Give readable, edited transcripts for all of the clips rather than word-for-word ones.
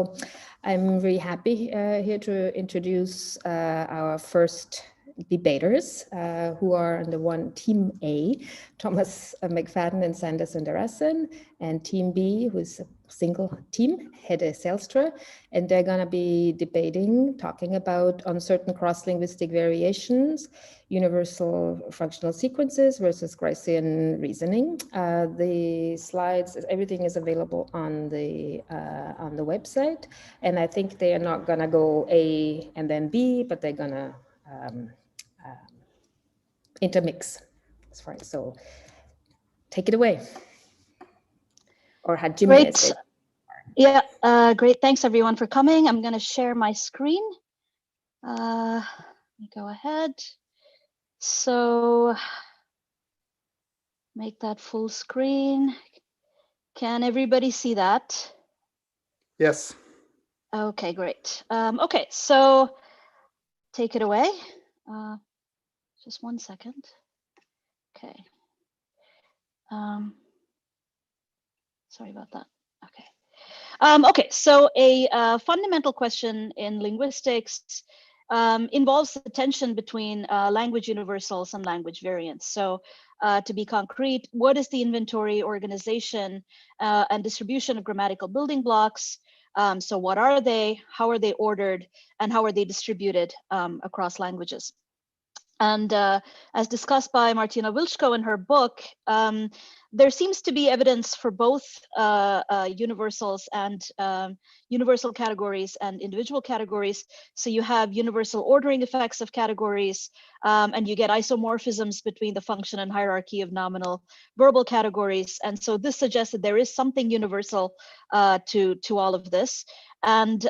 So I'm very happy here to introduce our first debaters who are on the one team A, Thomas McFadden and Sundaresan, and team B, who is a single team, Zeijlstra, and they're going to be debating, talking about uncertain cross-linguistic variations, universal functional sequences versus Gricean reasoning. The slides, everything is available on the website, and I think they are not going to go A and then B, but they're going to intermix. So take it away. Or Hajime. Great. Yeah, great. Thanks everyone for coming. I'm going to share my screen. Let me go ahead. So make that full screen. Can everybody see that? Yes. Okay, great. Okay, so take it away. Just 1 second. Okay. Sorry about that. Okay. Okay, so a fundamental question in linguistics involves the tension between language universals and language variants. So to be concrete, what is the inventory, organization, and distribution of grammatical building blocks? So what are they, how are they ordered, and how are they distributed across languages? And as discussed by Martina Wilczko in her book, there seems to be evidence for both universals and universal categories and individual categories. So you have universal ordering effects of categories, and you get isomorphisms between the function and hierarchy of nominal verbal categories. And so this suggests that there is something universal to all of this. And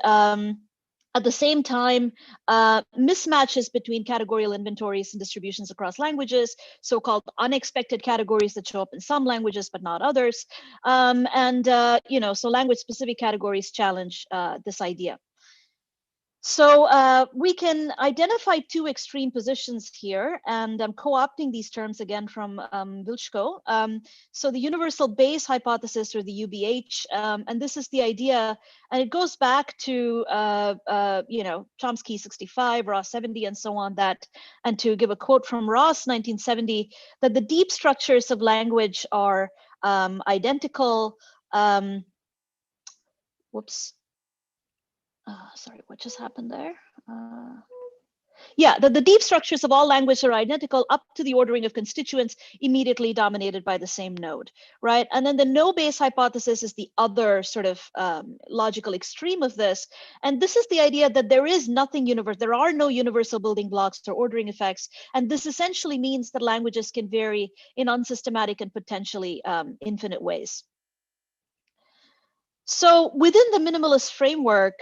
at the same time, mismatches between categorical inventories and distributions across languages, so-called unexpected categories that show up in some languages but not others, so language-specific categories challenge this idea. So we can identify two extreme positions here, and I'm co-opting these terms again from Wilczko. So the universal base hypothesis, or the UBH, and this is the idea, and it goes back to Chomsky 65, Ross 70, and so on. And to give a quote from Ross 1970, that the deep structures of language are identical. Sorry, what just happened there? Yeah, that the deep structures of all language are identical up to the ordering of constituents immediately dominated by the same node, right? And then the no base hypothesis is the other sort of logical extreme of this. And this is the idea that there is nothing universal, there are no universal building blocks or ordering effects. And this essentially means that languages can vary in unsystematic and potentially infinite ways. So within the minimalist framework,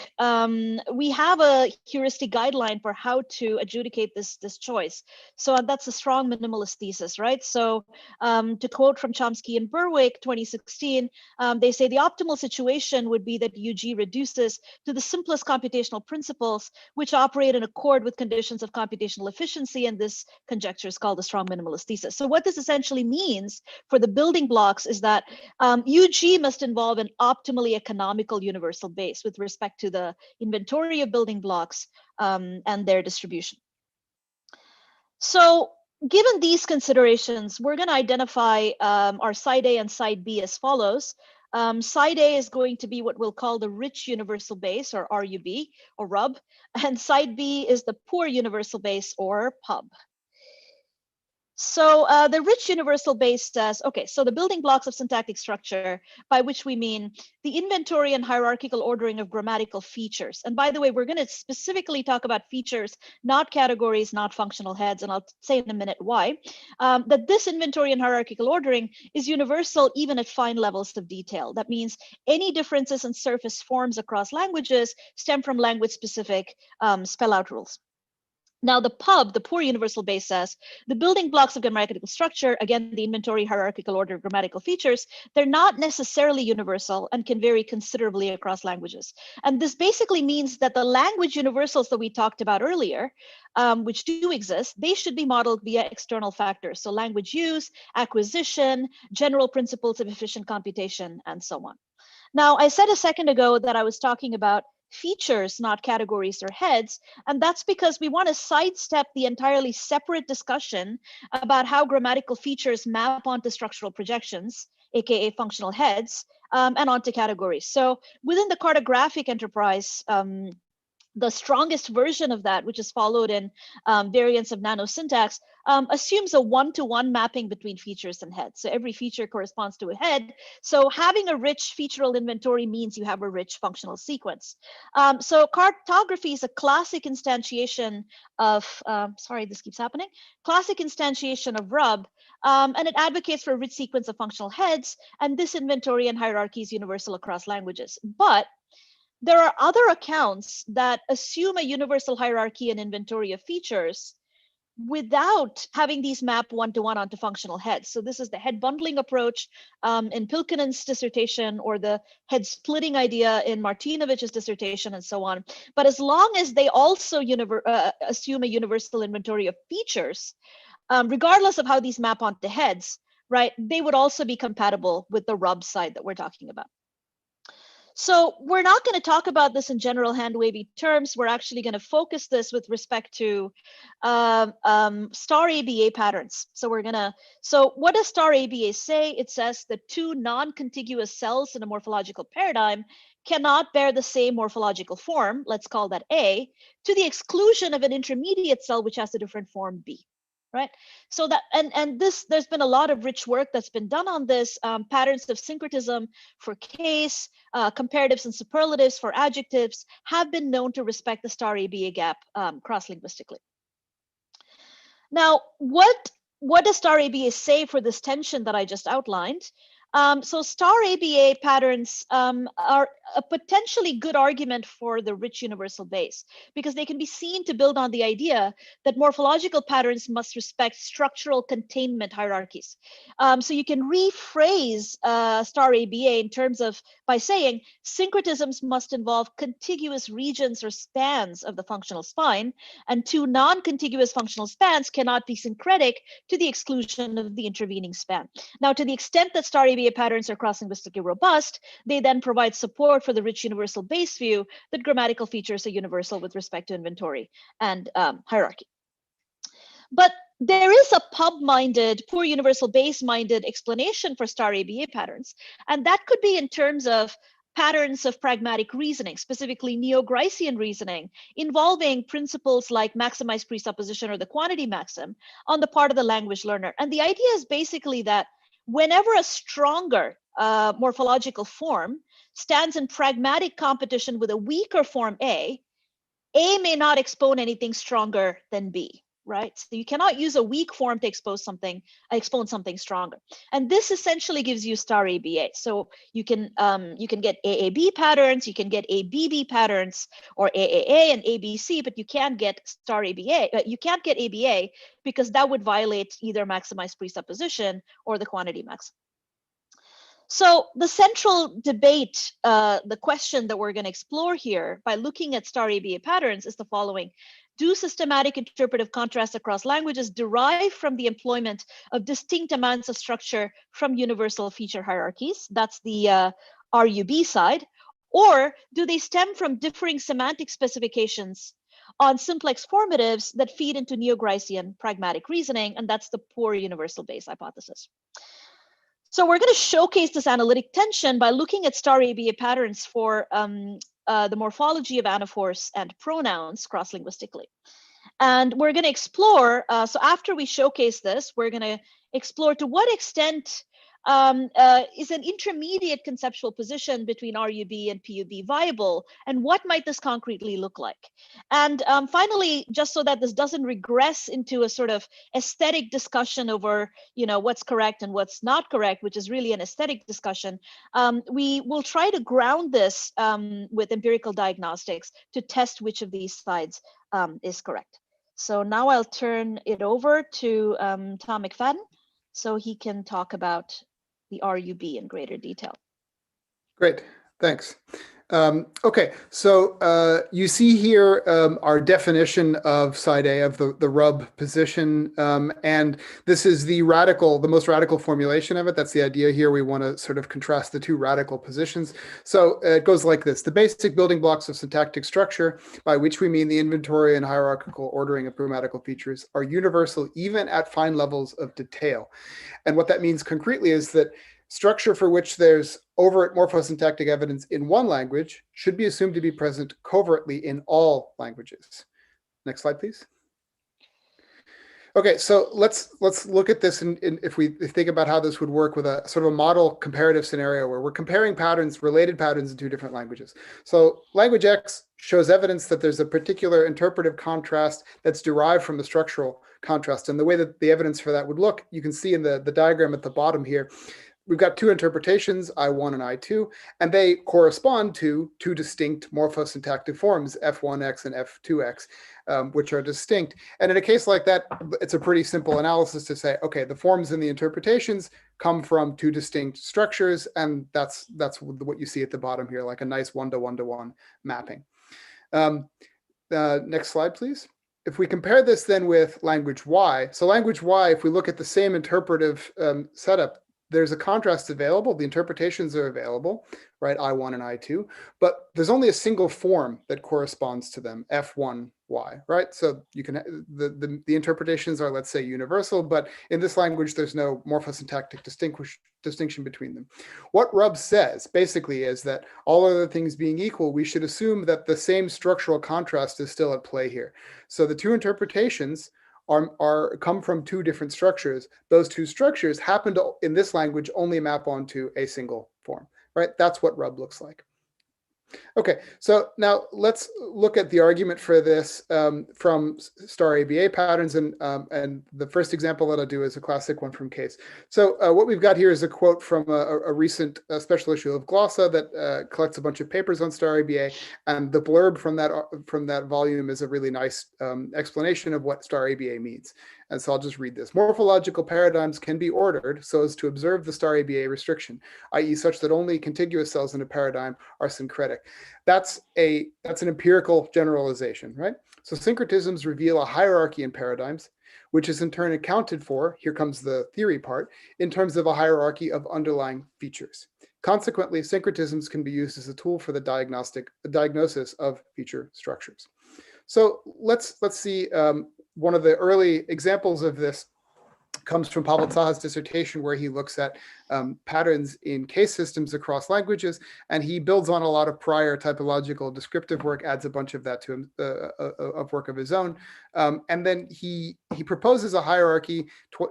we have a heuristic guideline for how to adjudicate this choice. So that's a strong minimalist thesis, right? So to quote from Chomsky and Berwick, 2016, they say the optimal situation would be that UG reduces to the simplest computational principles, which operate in accord with conditions of computational efficiency. And this conjecture is called the strong minimalist thesis. So what this essentially means for the building blocks is that UG must involve an optimally economical universal base with respect to the inventory of building blocks and their distribution. So given these considerations, we're going to identify our side A and side B as follows. Side A is going to be what we'll call the rich universal base, or RUB, or RUB, and side B is the poor universal base, or PUB. So the rich universal base says, okay, so the building blocks of syntactic structure, by which we mean the inventory and hierarchical ordering of grammatical features. And by the way, we're going to specifically talk about features, not categories, not functional heads, and I'll say in a minute why. That this inventory and hierarchical ordering is universal even at fine levels of detail. That means any differences in surface forms across languages stem from language-specific spell-out rules. Now, the PUB, the poor universal base, says the building blocks of grammatical structure, again, the inventory hierarchical order of grammatical features, they're not necessarily universal and can vary considerably across languages. And this basically means that the language universals that we talked about earlier, which do exist, they should be modeled via external factors. So language use, acquisition, general principles of efficient computation, and so on. Now, I said a second ago that I was talking about features, not categories or heads, and that's because we want to sidestep the entirely separate discussion about how grammatical features map onto structural projections, aka functional heads, and onto categories. So within the cartographic enterprise, the strongest version of that, which is followed in variants of nanosyntax, assumes a one-to-one mapping between features and heads. So every feature corresponds to a head. So having a rich featural inventory means you have a rich functional sequence. So cartography is a classic instantiation of, sorry, this keeps happening, classic instantiation of RUB, and it advocates for a rich sequence of functional heads, and this inventory and hierarchy is universal across languages. But there are other accounts that assume a universal hierarchy and inventory of features without having these map one-to-one onto functional heads. So this is the head bundling approach in Pilkinen's dissertation, or the head splitting idea in Martinovich's dissertation, and so on. But as long as they also assume a universal inventory of features, regardless of how these map onto heads, right, they would also be compatible with the RUB side that we're talking about. So we're not going to talk about this in general hand-wavy terms. We're actually going to focus this with respect to star ABA patterns. So what does star ABA say? It says that two non-contiguous cells in a morphological paradigm cannot bear the same morphological form, let's call that A, to the exclusion of an intermediate cell which has a different form B. Right, so that there's been a lot of rich work that's been done on this, patterns of syncretism for case, comparatives and superlatives for adjectives have been known to respect the star ABA gap cross-linguistically. Now, what does star ABA say for this tension that I just outlined? So star ABA patterns are a potentially good argument for the rich universal base, because they can be seen to build on the idea that morphological patterns must respect structural containment hierarchies. So you can rephrase star ABA in terms of, by saying syncretisms must involve contiguous regions or spans of the functional spine, and two non-contiguous functional spans cannot be syncretic to the exclusion of the intervening span. Now, to the extent that star ABA patterns are cross-linguistically robust, they then provide support for the rich universal base view that grammatical features are universal with respect to inventory and hierarchy. But there is a pub-minded, poor universal base-minded explanation for star ABA patterns, and that could be in terms of patterns of pragmatic reasoning, specifically neo-Gricean reasoning, involving principles like maximized presupposition or the quantity maxim on the part of the language learner. And the idea is basically that whenever a stronger morphological form stands in pragmatic competition with a weaker form A may not expone anything stronger than B, right? So you cannot use a weak form to expone something stronger. And this essentially gives you star ABA. So you can get AAB patterns, you can get ABB patterns, or AAA and ABC, but you can't get star ABA. You can't get ABA because that would violate either maximized presupposition or the quantity maxim. So the central debate, the question that we're going to explore here by looking at star ABA patterns is the following. Do systematic interpretive contrasts across languages derive from the employment of distinct amounts of structure from universal feature hierarchies? That's the RUB side. Or do they stem from differing semantic specifications on simplex formatives that feed into neo-Gricean pragmatic reasoning? And that's the poor universal base hypothesis. So we're going to showcase this analytic tension by looking at star ABA patterns for the morphology of anaphors and pronouns cross-linguistically. And we're going to explore, so after we showcase this, we're going to explore to what extent is an intermediate conceptual position between RUB and PUB viable, and what might this concretely look like? And finally, just so that this doesn't regress into a sort of aesthetic discussion over, what's correct and what's not correct, which is really an aesthetic discussion, we will try to ground this with empirical diagnostics to test which of these sides is correct. So now I'll turn it over to Tom McFadden, so he can talk about the RUB in greater detail. Great, thanks. Okay, so you see here our definition of side A, of the rub position, and this is the most radical formulation of it. That's the idea here. We want to sort of contrast the two radical positions. So it goes like this: the basic building blocks of syntactic structure, by which we mean the inventory and hierarchical ordering of grammatical features, are universal even at fine levels of detail. And what that means concretely is that structure for which there's overt morphosyntactic evidence in one language should be assumed to be present covertly in all languages. Next slide, please. Okay, so let's look at this, and if we think about how this would work with a sort of a model comparative scenario where we're comparing patterns, related patterns in two different languages. So language X shows evidence that there's a particular interpretive contrast that's derived from the structural contrast. And the way that the evidence for that would look, you can see in the diagram at the bottom here. We've got two interpretations, I1 and I2, and they correspond to two distinct morphosyntactic forms, F1X and F2X, which are distinct. And in a case like that, it's a pretty simple analysis to say, okay, the forms and the interpretations come from two distinct structures, and that's what you see at the bottom here, like a nice one-to-one-to-one mapping. Next slide, please. If we compare this then with language Y, so language Y, if we look at the same interpretive setup, there's a contrast available, the interpretations are available, right, I1 and I2, but there's only a single form that corresponds to them, F1Y, right? So you can, the interpretations are, let's say, universal, but in this language, there's no morphosyntactic distinction between them. What Rub says, basically, is that all other things being equal, we should assume that the same structural contrast is still at play here. So the two interpretations come from two different structures. Those two structures happen to, in this language, only map onto a single form, right? That's what Rub looks like. Okay, so now let's look at the argument for this from star ABA patterns, and the first example that I'll do is a classic one from Case. So what we've got here is a quote from a recent special issue of Glossa that collects a bunch of papers on star ABA, and the blurb from that volume is a really nice explanation of what star ABA means. And so I'll just read this. Morphological paradigms can be ordered so as to observe the star ABA restriction, i.e. such that only contiguous cells in a paradigm are syncretic. That's an empirical generalization, right? So syncretisms reveal a hierarchy in paradigms, which is in turn accounted for, here comes the theory part, in terms of a hierarchy of underlying features. Consequently, syncretisms can be used as a tool for the diagnosis of feature structures. So let's see, one of the early examples of this comes from Pavel Zaha's dissertation, where he looks at patterns in case systems across languages, and he builds on a lot of prior typological descriptive work, adds a bunch of that to him, of work of his own, and then he proposes a hierarchy.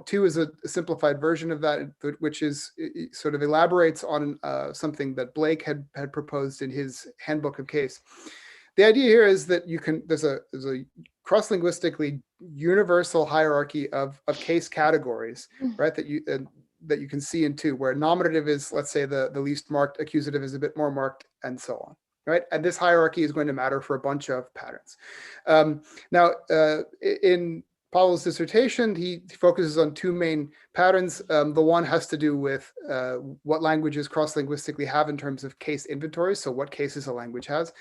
Two is a simplified version of that, which is sort of elaborates on something that Blake had proposed in his handbook of case. The idea here is that there's a cross-linguistically universal hierarchy of case categories, right? That you can see in two, where nominative is, let's say, the least marked, accusative is a bit more marked, and so on, right? And this hierarchy is going to matter for a bunch of patterns. Now, in Pavel's dissertation, he focuses on two main patterns. The one has to do with what languages cross-linguistically have in terms of case inventories, so what cases a language has.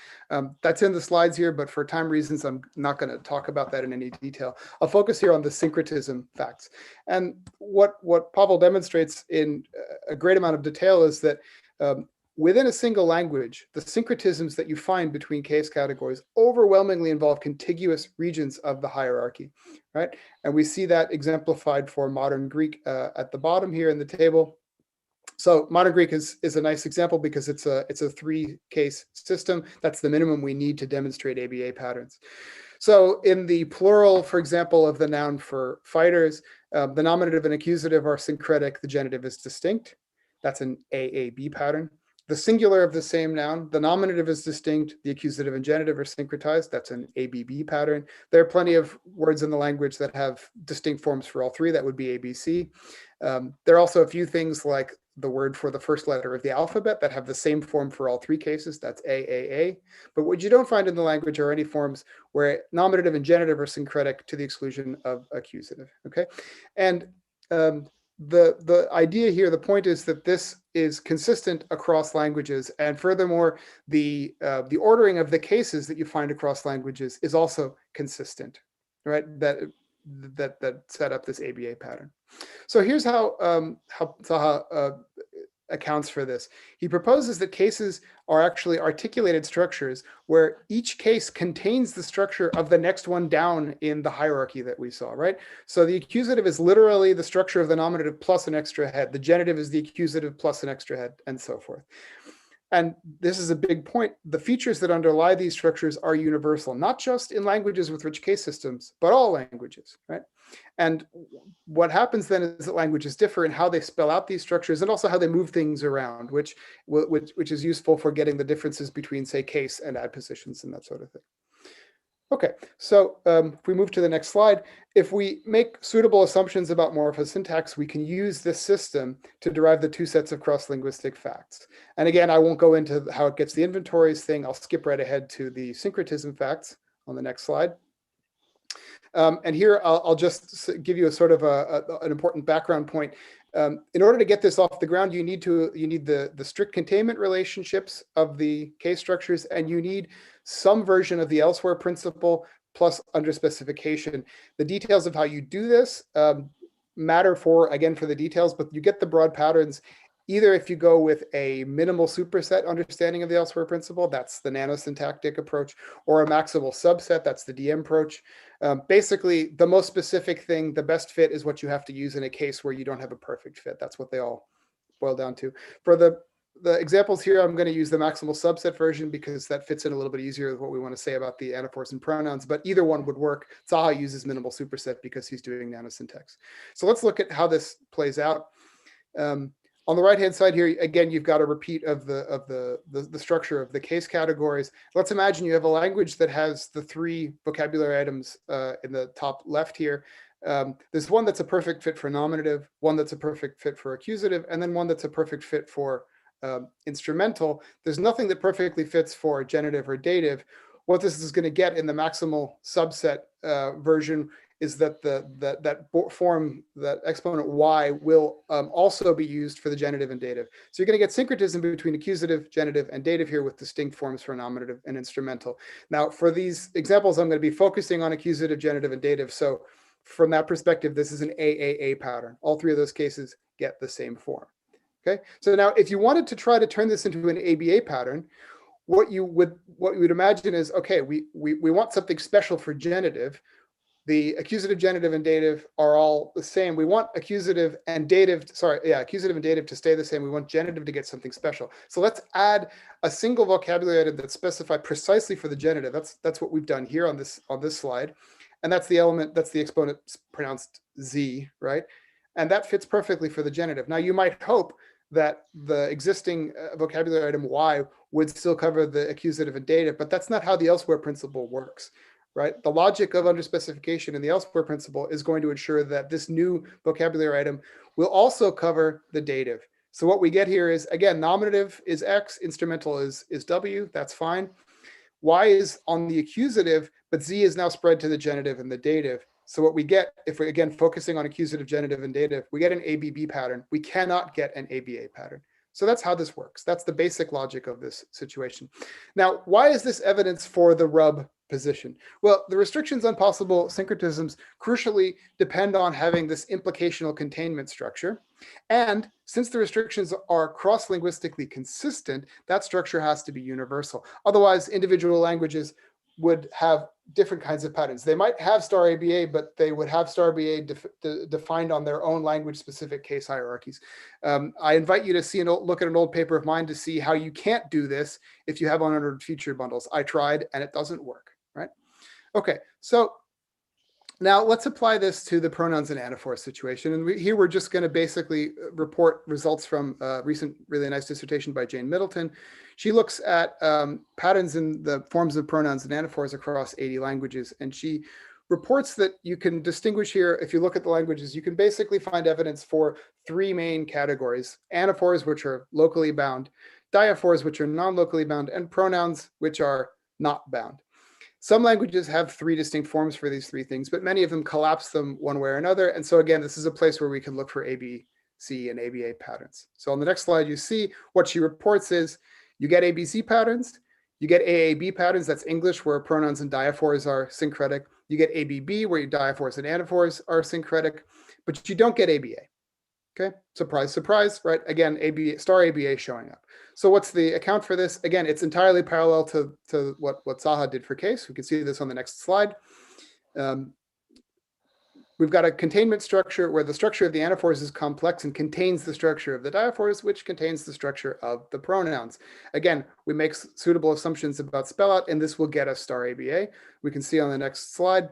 That's in the slides here, but for time reasons, I'm not going to talk about that in any detail. I'll focus here on the syncretism facts. And what Pavel demonstrates in a great amount of detail is that within a single language, the syncretisms that you find between case categories overwhelmingly involve contiguous regions of the hierarchy, right? And we see that exemplified for modern Greek at the bottom here in the table. So modern Greek is a nice example because it's a three-case system. That's the minimum we need to demonstrate ABA patterns. So in the plural, for example, of the noun for fighters, the nominative and accusative are syncretic, the genitive is distinct. That's an AAB pattern. The singular of the same noun, the nominative is distinct, the accusative and genitive are syncretized. That's an ABB pattern. There are plenty of words in the language that have distinct forms for all three. That would be ABC. There are also a few things like the word for the first letter of the alphabet that have the same form for all three cases. That's AAA. But what you don't find in the language are any forms where nominative and genitive are syncretic to the exclusion of accusative. Okay, and the idea here, the point is that this is consistent across languages, and furthermore, the ordering of the cases that you find across languages is also consistent, right? That set up this ABA pattern. So here's how Zaha accounts for this. He proposes that cases are actually articulated structures where each case contains the structure of the next one down in the hierarchy that we saw, right? So the accusative is literally the structure of the nominative plus an extra head. The genitive is the accusative plus an extra head, and so forth. And this is a big point. The features that underlie these structures are universal, not just in languages with rich case systems, but all languages, right? And what happens then is that languages differ in how they spell out these structures and also how they move things around, which is useful for getting the differences between, say, case and adpositions and that sort of thing. Okay, so if we move to the next slide, if we make suitable assumptions about morphosyntax, we can use this system to derive the two sets of cross-linguistic facts. And again, I won't go into how it gets the inventories thing. I'll skip right ahead to the syncretism facts on the next slide. And here I'll just give you a sort of an important background point. In order to get this off the ground, you need the strict containment relationships of the case structures, and you need some version of the elsewhere principle plus underspecification. The details of how you do this matter for the details, but you get the broad patterns either if you go with a minimal superset understanding of the elsewhere principle, that's the nanosyntactic approach, or a maximal subset, that's the DM approach. Basically, the most specific thing, the best fit is what you have to use in a case where you don't have a perfect fit. That's what they all boil down to. For the examples here, I'm going to use the maximal subset version because that fits in a little bit easier with what we want to say about the anaphors and pronouns, but either one would work. Zaha uses minimal superset because he's doing nanosyntax. So let's look at how this plays out. On the right-hand side here, again, you've got a repeat of the structure of the case categories. Let's imagine you have a language that has the three vocabulary items in the top left here. There's one that's a perfect fit for nominative, one that's a perfect fit for accusative, and then one that's a perfect fit for instrumental. There's nothing that perfectly fits for genitive or dative. What this is going to get in the maximal subset version is that that form, that exponent y, will also be used for the genitive and dative. So you're going to get syncretism between accusative, genitive, and dative here with distinct forms for nominative and instrumental. Now, for these examples, I'm going to be focusing on accusative, genitive, and dative. So from that perspective, this is an AAA pattern. All three of those cases get the same form. Okay. So now, if you wanted to try to turn this into an ABA pattern, what you would imagine is, okay, we want something special for genitive. The accusative, genitive, and dative are all the same. We want accusative and dative to stay the same. We want genitive to get something special. So let's add a single vocabulary item that's specified precisely for the genitive. That's what we've done here on this slide. And that's the element, that's the exponent pronounced Z, right? And that fits perfectly for the genitive. Now you might hope that the existing vocabulary item Y would still cover the accusative and dative, but that's not how the elsewhere principle works. Right? The logic of underspecification in the elsewhere principle is going to ensure that this new vocabulary item will also cover the dative. So what we get here is, again, nominative is X, instrumental is W, that's fine. Y is on the accusative, but Z is now spread to the genitive and the dative. So what we get, if we're again focusing on accusative, genitive, and dative, we get an ABB pattern. We cannot get an ABA pattern. So that's how this works. That's the basic logic of this situation. Now, why is this evidence for the rub position? Well, the restrictions on possible syncretisms crucially depend on having this implicational containment structure. And since the restrictions are cross-linguistically consistent, that structure has to be universal. Otherwise, individual languages would have different kinds of patterns. They might have star ABA, but they would have star ABA defined on their own language-specific case hierarchies. I invite you to look at an old paper of mine to see how you can't do this if you have unordered feature bundles. I tried, and it doesn't work, right? Okay, so now let's apply this to the pronouns and anaphors situation. And here we're just going to basically report results from a recent really nice dissertation by Jane Middleton. She looks at patterns in the forms of pronouns and anaphors across 80 languages. And she reports that you can distinguish here, if you look at the languages, you can basically find evidence for three main categories: anaphors, which are locally bound, diaphors, which are non-locally bound, and pronouns, which are not bound. Some languages have three distinct forms for these three things, but many of them collapse them one way or another. And so again, this is a place where we can look for ABA C and ABA patterns. So on the next slide, you see what she reports is you get ABC patterns, you get AAB patterns, that's English, where pronouns and diaphors are syncretic. You get ABB, where your diaphors and anaphors are syncretic, but you don't get ABA. Okay, surprise, surprise, right? Again, ABA, star ABA showing up. So what's the account for this? Again, it's entirely parallel to what Zaha did for case. We can see this on the next slide. We've got a containment structure where the structure of the anaphors is complex and contains the structure of the diaphors, which contains the structure of the pronouns. Again, we make suitable assumptions about spell out, and this will get us star ABA. We can see on the next slide.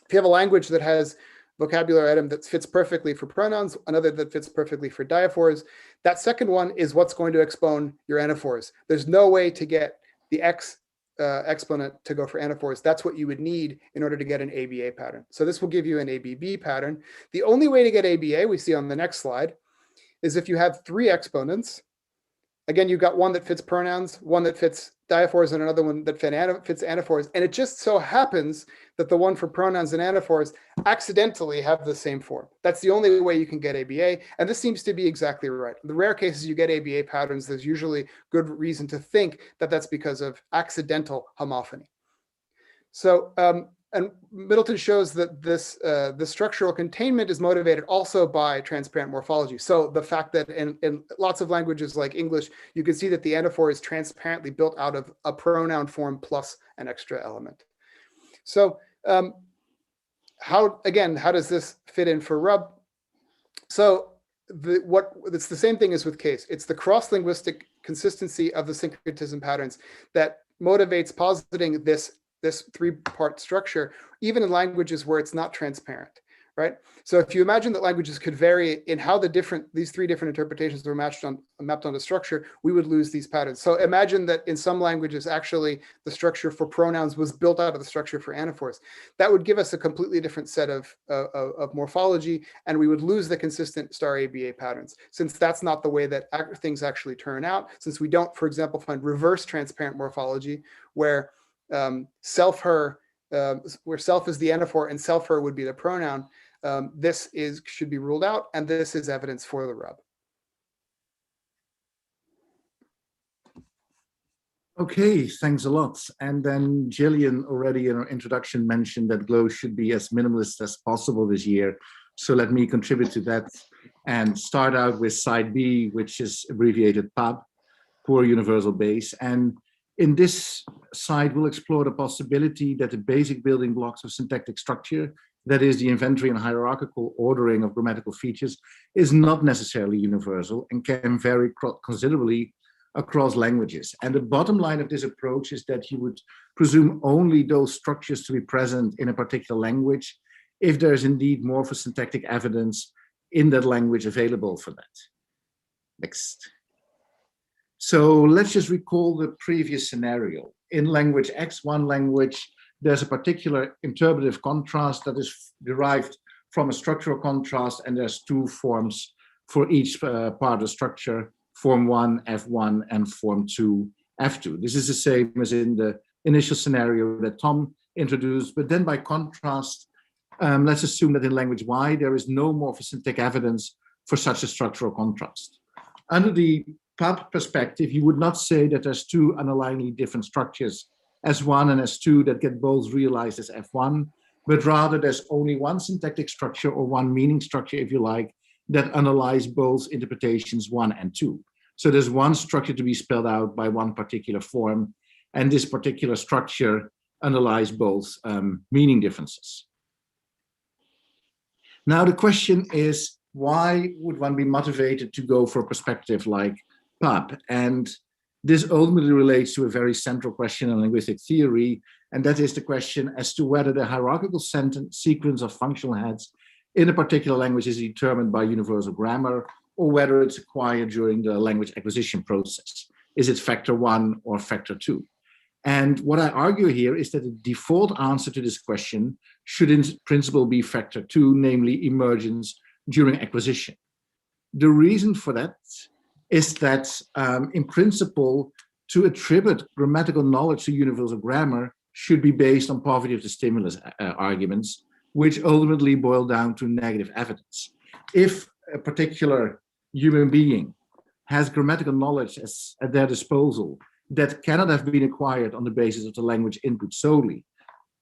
If you have a language that has vocabulary item that fits perfectly for pronouns, another that fits perfectly for diaphors, that second one is what's going to expone your anaphors. There's no way to get the X exponent to go for anaphors. That's what you would need in order to get an ABA pattern. So this will give you an ABB pattern. The only way to get ABA, we see on the next slide, is if you have 3 exponents. Again, you've got one that fits pronouns, one that fits diaphors, and another one that fits anaphors. And it just so happens that the one for pronouns and anaphors accidentally have the same form. That's the only way you can get ABA. And this seems to be exactly right. In the rare cases you get ABA patterns, there's usually good reason to think that that's because of accidental homophony. So, and Middleton shows that this the structural containment is motivated also by transparent morphology. So the fact that in lots of languages like English, you can see that the anaphor is transparently built out of a pronoun form plus an extra element. So how does this fit in for rub? So it's the same thing as with case. It's the cross-linguistic consistency of the syncretism patterns that motivates positing this 3-part structure, even in languages where it's not transparent, right? So if you imagine that languages could vary in how these 3 different interpretations were mapped onto structure, we would lose these patterns. So imagine that in some languages, actually, the structure for pronouns was built out of the structure for anaphors. That would give us a completely different set of morphology, and we would lose the consistent star ABA patterns, since that's not the way that things actually turn out, since we don't, for example, find reverse transparent morphology, where self-her, where self is the anaphor and self-her would be the pronoun. This should be ruled out, and this is evidence for the rub. Okay, thanks a lot. And then Gillian already in her introduction mentioned that GLOW should be as minimalist as possible this year. So let me contribute to that and start out with side B, which is abbreviated PUB, Poor Universal Base. And in this side, we'll explore the possibility that the basic building blocks of syntactic structure, that is the inventory and hierarchical ordering of grammatical features, is not necessarily universal and can vary considerably across languages. And the bottom line of this approach is that you would presume only those structures to be present in a particular language if there is indeed morphosyntactic evidence in that language available for that. Next. So let's just recall the previous scenario. In language X, one language, there's a particular interpretive contrast that is derived from a structural contrast, and there's 2 forms for each part of the structure, form 1, F1, and form 2, F2. This is the same as in the initial scenario that Tom introduced, but then by contrast, let's assume that in language Y, there is no morphosyntactic evidence for such a structural contrast. Under the PUB perspective, you would not say that there's 2 underlyingly different structures, S1 and S2, that get both realized as F1, but rather there's only one syntactic structure, or one meaning structure, if you like, that underlies both interpretations 1 and 2. So there's one structure to be spelled out by one particular form, and this particular structure underlies both meaning differences. Now the question is, why would one be motivated to go for a perspective like PUB? And this ultimately relates to a very central question in linguistic theory, and that is the question as to whether the hierarchical sentence sequence of functional heads in a particular language is determined by universal grammar, or whether it's acquired during the language acquisition process. Is it factor 1 or factor 2? And what I argue here is that the default answer to this question should in principle be factor 2, namely emergence during acquisition. The reason for that is that in principle, to attribute grammatical knowledge to universal grammar should be based on poverty of the stimulus arguments, which ultimately boil down to negative evidence. If a particular human being has grammatical knowledge at their disposal that cannot have been acquired on the basis of the language input solely,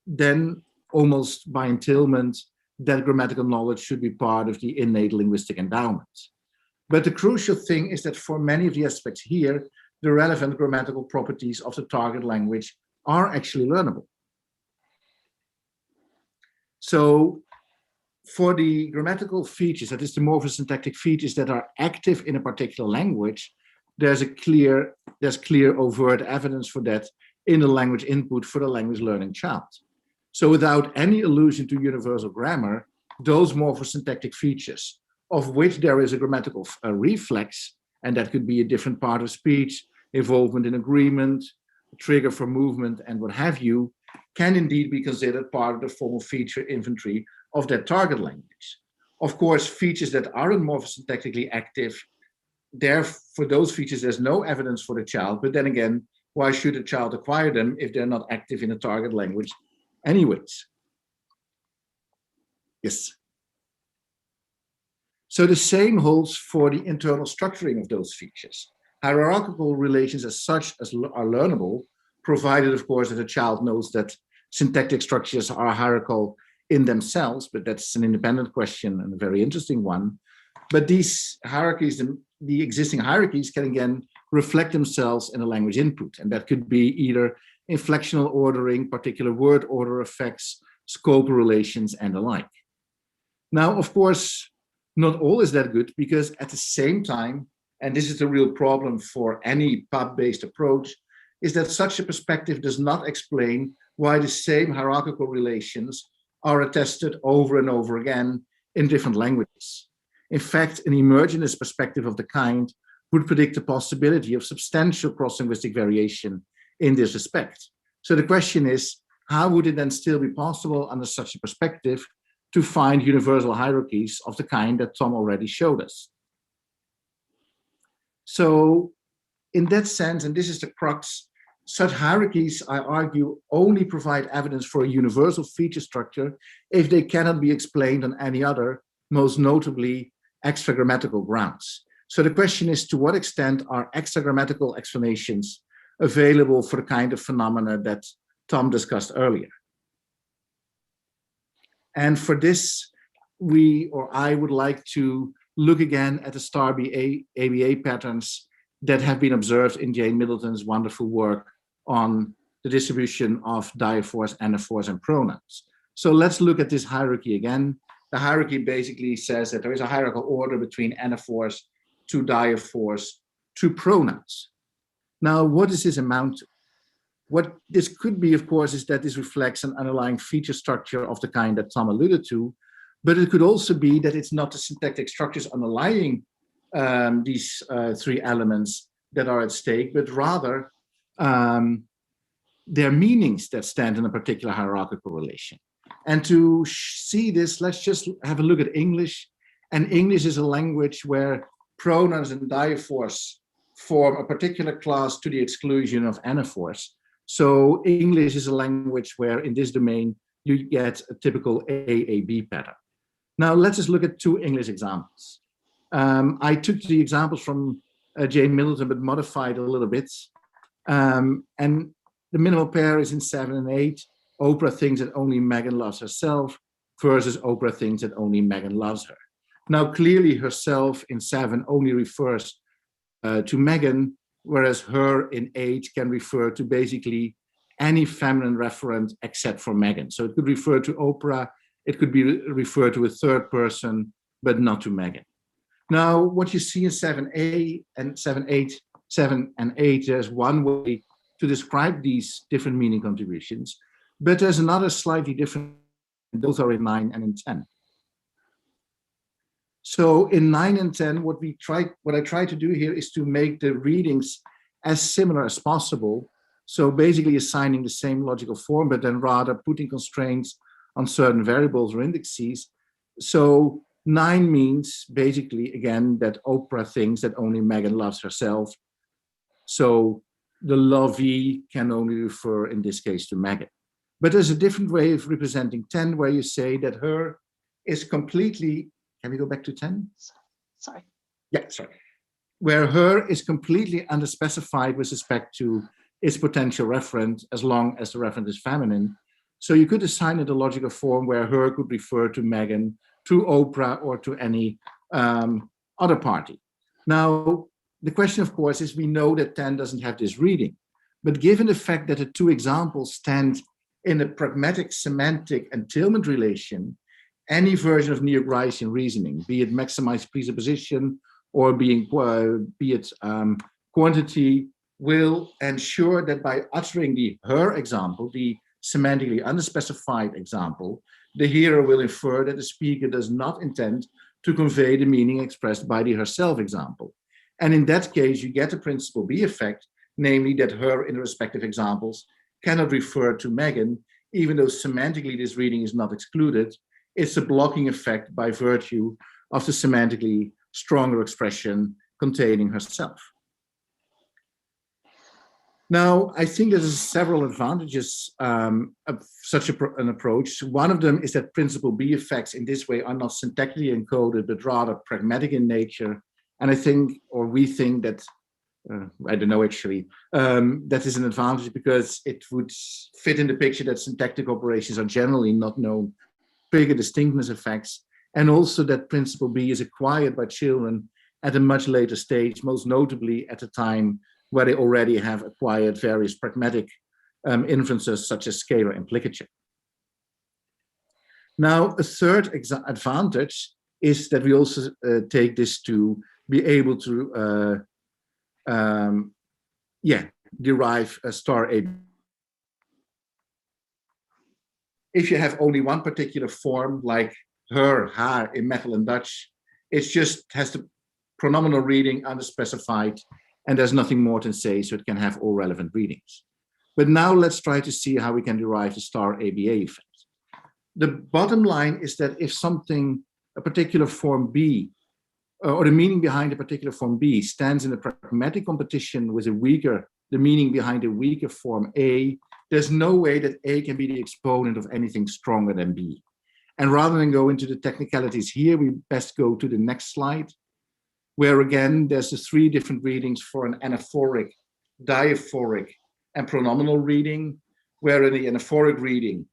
then almost by entailment, that grammatical knowledge should be part of the innate linguistic endowment. But the crucial thing is that for many of the aspects here, the relevant grammatical properties of the target language are actually learnable. So for the grammatical features, that is the morphosyntactic features that are active in a particular language, there's clear overt evidence for that in the language input for the language learning child. So without any allusion to universal grammar, those morphosyntactic features, of which there is a grammatical reflex, and that could be a different part of speech, involvement in agreement, trigger for movement, and what have you, can indeed be considered part of the formal feature inventory of that target language. Of course, features that aren't morphosyntactically active, for those features, there's no evidence for the child, but then again, why should a child acquire them if they're not active in a target language anyways? Yes. So the same holds for the internal structuring of those features. Hierarchical relations as such are learnable, provided, of course, that a child knows that syntactic structures are hierarchical in themselves, but that's an independent question and a very interesting one. But these hierarchies, the existing hierarchies, can again reflect themselves in a language input, and that could be either inflectional ordering, particular word order effects, scope relations, and the like. Now, of course, not all is that good, because at the same time, and this is the real problem for any pub-based approach, is that such a perspective does not explain why the same hierarchical relations are attested over and over again in different languages. In fact, an emergentist perspective of the kind would predict the possibility of substantial cross-linguistic variation in this respect. So the question is, how would it then still be possible under such a perspective to find universal hierarchies of the kind that Tom already showed us? So in that sense, and this is the crux, such hierarchies, I argue, only provide evidence for a universal feature structure if they cannot be explained on any other, most notably extra-grammatical grounds. So the question is, to what extent are extra-grammatical explanations available for the kind of phenomena that Tom discussed earlier? And for this, I would like to look again at the star ABA patterns that have been observed in Jane Middleton's wonderful work on the distribution of diaphors, anaphors, and pronouns. So let's look at this hierarchy again. The hierarchy basically says that there is a hierarchical order between anaphors to diaphors to pronouns. Now, what does this amount to? What this could be, of course, is that this reflects an underlying feature structure of the kind that Tom alluded to, but it could also be that it's not the syntactic structures underlying these three elements that are at stake, but rather their meanings that stand in a particular hierarchical relation. And to see this, let's just have a look at English. And English is a language where pronouns and diaphors form a particular class to the exclusion of anaphors. So English is a language where in this domain, you get a typical AAB pattern. Now let's just look at two English examples. I took the examples from Jane Middleton, but modified a little bit. And the minimal pair is in 7 and 8. Oprah thinks that only Megan loves herself versus Oprah thinks that only Megan loves her. Now, clearly herself in 7 only refers to Megan, whereas her in 8 can refer to basically any feminine referent except for Megan. So it could refer to Oprah, it could be referred to a third person, but not to Megan. Now, what you see in 7A and 7 and 8, there's one way to describe these different meaning contributions, but there's another slightly different, those are in 9 and in 10. So in 9 and 10, what I try to do here is to make the readings as similar as possible. So basically assigning the same logical form, but then rather putting constraints on certain variables or indices. So 9 means basically, again, that Oprah thinks that only Megan loves herself. So the lovey can only refer in this case to Megan. But there's a different way of representing 10 where you say that her is completely, can we go back to 10? Sorry. Yeah, sorry. Where her is completely underspecified with respect to its potential referent, as long as the referent is feminine. So you could assign it a logical form where her could refer to Megan, to Oprah, or to any other party. Now, the question, of course, is we know that 10 doesn't have this reading. But given the fact that the two examples stand in a pragmatic semantic entailment relation, any version of neo-Gricean reasoning, be it maximized presupposition or be it quantity, will ensure that by uttering the her example, the semantically unspecified example, the hearer will infer that the speaker does not intend to convey the meaning expressed by the herself example. And in that case, you get the principle B effect, namely that her in the respective examples cannot refer to Megan, even though semantically this reading is not excluded. It's a blocking effect by virtue of the semantically stronger expression containing herself. Now, I think there's several advantages of such an approach. One of them is that principle B effects in this way are not syntactically encoded, but rather pragmatic in nature. And I think, or we think that, I don't know actually, that is an advantage because it would fit in the picture that syntactic operations are generally not known, trigger distinctness effects, and also that principle B is acquired by children at a much later stage, most notably at the time where they already have acquired various pragmatic inferences such as scalar implicature. Now, a third advantage is that we also take this to be able to derive a star A. If you have only one particular form, like her, haar in Metal and Dutch, it just has the pronominal reading underspecified, and there's nothing more to say, so it can have all relevant readings. But now let's try to see how we can derive the star ABA effect. The bottom line is that if something, a particular form B, or the meaning behind a particular form B stands in a pragmatic competition with the meaning behind a weaker form A, there's no way that A can be the exponent of anything stronger than B. And rather than go into the technicalities here, we best go to the next slide, where again, there's the three different readings for an anaphoric, diaphoric, and pronominal reading, where in the anaphoric reading,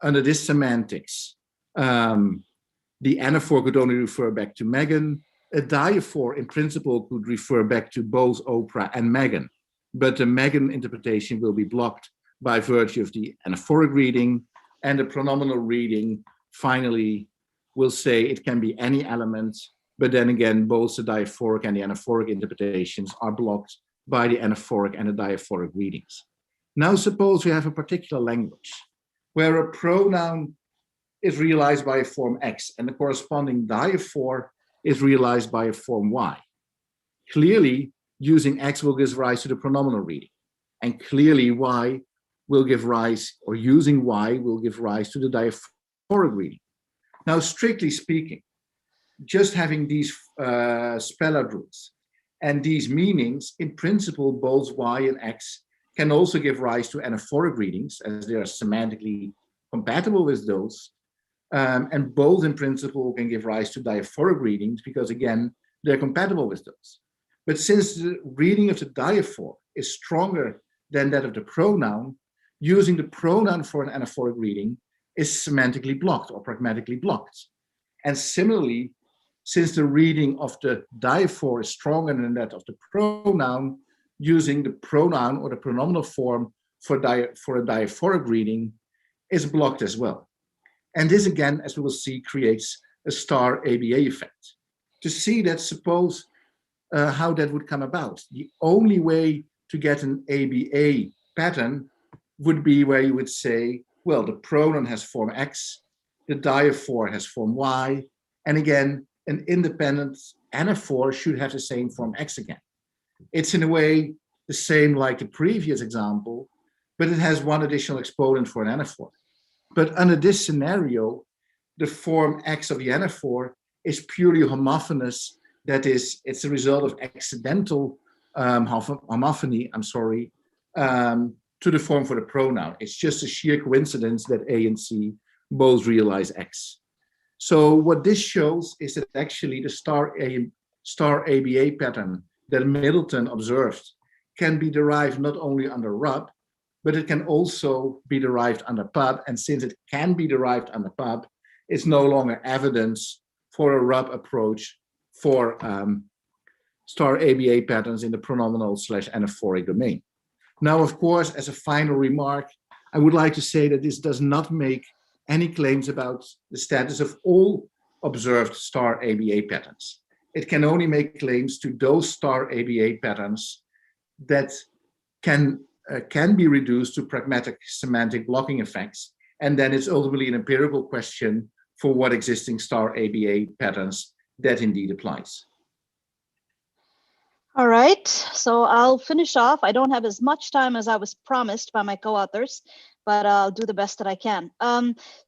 under this semantics, the anaphor could only refer back to Megan. A diaphor, in principle, could refer back to both Oprah and Megan, but the Megan interpretation will be blocked by virtue of the anaphoric reading, and the pronominal reading finally will say it can be any element, but then again, both the diaphoric and the anaphoric interpretations are blocked by the anaphoric and the diaphoric readings. Now suppose we have a particular language where a pronoun is realized by a form X and the corresponding diaphor is realized by a form Y. Clearly, using X will give rise to the pronominal reading, and clearly Y will give rise, or using Y will give rise to the diaphoric reading. Now, strictly speaking, just having these speller roots and these meanings, in principle, both Y and X can also give rise to anaphoric readings, as they are semantically compatible with those. And both, in principle, can give rise to diaphoric readings because, again, they're compatible with those. But since the reading of the diaphor is stronger than that of the pronoun, using the pronoun for an anaphoric reading is semantically blocked or pragmatically blocked. And similarly, since the reading of the diaphor is stronger than that of the pronoun, using the pronoun or the pronominal form for a diaphoric reading is blocked as well. And this, again, as we will see, creates a star ABA effect. To see that, suppose how that would come about. The only way to get an ABA pattern would be where you would say, well, the pronoun has form X, the diaphor has form Y, and again, an independent anaphor should have the same form X again. It's in a way the same like the previous example, but it has one additional exponent for an anaphor. But under this scenario, the form X of the anaphor is purely homophonous. That is, it's a result of accidental homophony, to the form for the pronoun. It's just a sheer coincidence that A and C both realize X. So what this shows is that actually the star ABA pattern that Middleton observed can be derived not only under RUB, but it can also be derived under PUB. And since it can be derived under PUB, it's no longer evidence for a RUB approach for star ABA patterns in the pronominal / anaphoric domain. Now, of course, as a final remark, I would like to say that this does not make any claims about the status of all observed star ABA patterns. It can only make claims to those star ABA patterns that can be reduced to pragmatic semantic blocking effects. And then it's ultimately an empirical question for what existing star ABA patterns that indeed applies. All right, so I'll finish off. I don't have as much time as I was promised by my co-authors, but I'll do the best that I can.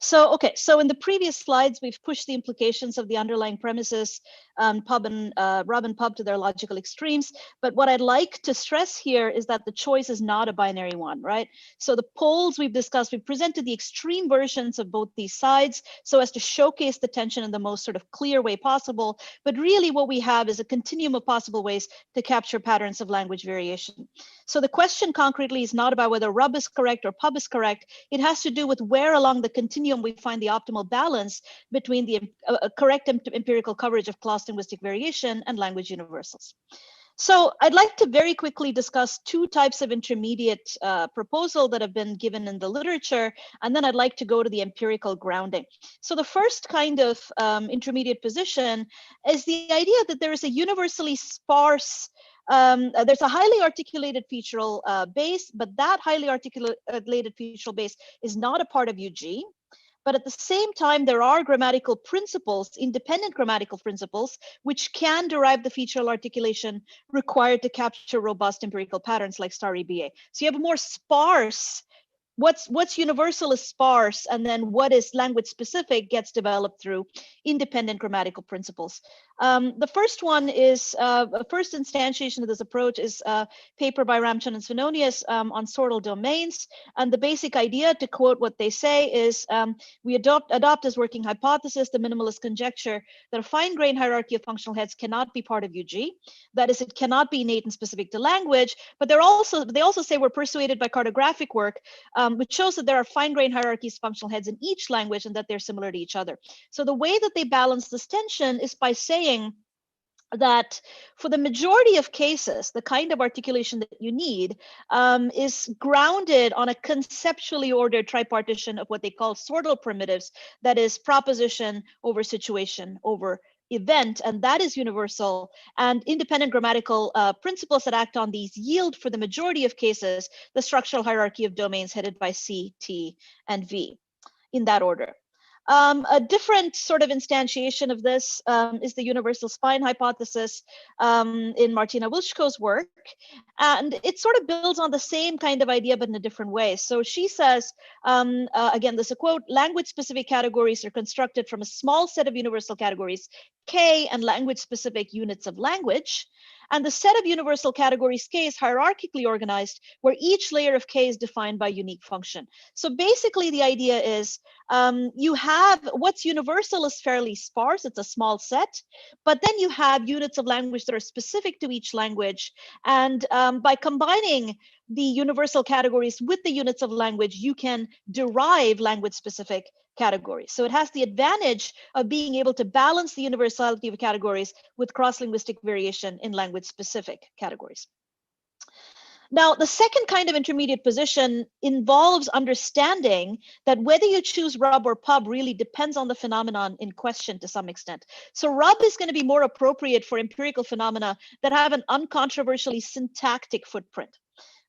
So in the previous slides, we've pushed the implications of the underlying premises, RUB and PUB to their logical extremes. But what I'd like to stress here is that the choice is not a binary one, right? So the poles we've discussed, we've presented the extreme versions of both these sides so as to showcase the tension in the most sort of clear way possible. But really what we have is a continuum of possible ways to capture patterns of language variation. So the question concretely is not about whether RUB is correct or PUB is correct. It has to do with where along the continuum we find the optimal balance between the correct empirical coverage of cross-linguistic variation and language universals. So I'd like to very quickly discuss two types of intermediate proposal that have been given in the literature, and then I'd like to go to the empirical grounding. So the first kind of intermediate position is the idea that there is a universally sparse there's a highly articulated featural base, but that highly articulated featural base is not a part of UG. But at the same time, there are grammatical principles, independent grammatical principles, which can derive the featural articulation required to capture robust empirical patterns like star EBA. So you have a more sparse, what's universal is sparse, and then what is language specific gets developed through independent grammatical principles. The first one is, first instantiation of this approach is a paper by Ramchan and Svenonius on sortal domains. And the basic idea, to quote what they say, is we adopt as working hypothesis the minimalist conjecture that a fine-grained hierarchy of functional heads cannot be part of UG. That is, it cannot be innate and specific to language, but they also say we're persuaded by cartographic work, which shows that there are fine-grained hierarchies of functional heads in each language and that they're similar to each other. So the way that they balance this tension is by saying that for the majority of cases, the kind of articulation that you need is grounded on a conceptually ordered tripartition of what they call sortal primitives, that is proposition over situation over event, and that is universal, and independent grammatical principles that act on these yield for the majority of cases the structural hierarchy of domains headed by C, T, and V in that order. A different sort of instantiation of this is the universal spine hypothesis in Martina Wilczko's work. And it sort of builds on the same kind of idea, but in a different way. So she says, again, this is a quote, language-specific categories are constructed from a small set of universal categories, K, and language-specific units of language. And the set of universal categories K is hierarchically organized, where each layer of K is defined by unique function. So basically the idea is you have what's universal is fairly sparse, it's a small set, but then you have units of language that are specific to each language. And by combining the universal categories with the units of language, you can derive language-specific categories. So it has the advantage of being able to balance the universality of categories with cross-linguistic variation in language-specific categories. Now, the second kind of intermediate position involves understanding that whether you choose RUB or PUB really depends on the phenomenon in question to some extent. So RUB is going to be more appropriate for empirical phenomena that have an uncontroversially syntactic footprint,